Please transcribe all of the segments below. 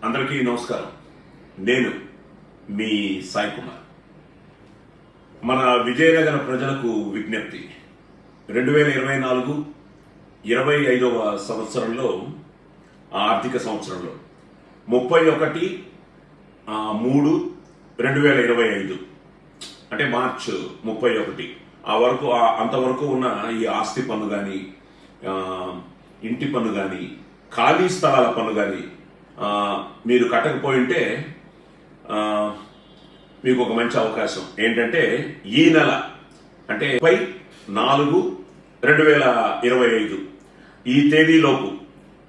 అందరికీ నమస్కారం. నేను మీ సాయి కుమార్. మన విజయనగర ప్రజలకు విజ్ఞప్తి. 2024 25వ సంవత్సరంలో, ఆర్థిక సంవత్సరంలో 31/3/2025 అంటే మార్చ్ 31 అంతవరకు ఉన్న ఈ ఆస్తి పన్ను కానీ, ఇంటి పన్ను కానీ, ఖాళీ స్థలాల పన్ను కానీ మీరు కట్టకపోయింటే మీకు ఒక మంచి అవకాశం ఏంటంటే, ఈ నెల అంటే 30/4/2025 ఈ తేదీలోపు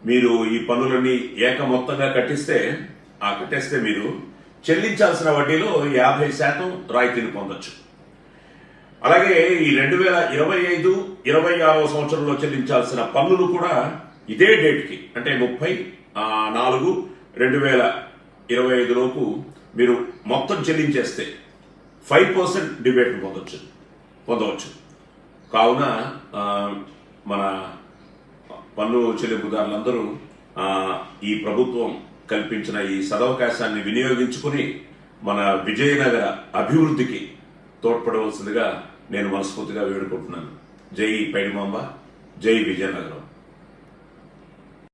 మీరు ఈ పన్నులన్నీ ఏకమొత్తంగా కట్టేస్తే మీరు చెల్లించాల్సిన వడ్డీలో 50% రాయితీని పొందొచ్చు. అలాగే ఈ 2025-26వ సంవత్సరంలో చెల్లించాల్సిన పన్నులు కూడా ఇదే డేట్కి అంటే 30/4/2025 లోపు మీరు మొత్తం చెల్లించేస్తే 5% డిబేట్ పొందవచ్చు. కావున మన పన్ను చెల్లింపుదారులందరూ ఈ ప్రభుత్వం కల్పించిన ఈ సదవకాశాన్ని వినియోగించుకుని మన విజయనగర అభివృద్ధికి తోడ్పడవలసిందిగా నేను మనస్ఫూర్తిగా వేడుకుంటున్నాను. జై పైడిమాంబ, జై విజయనగరం.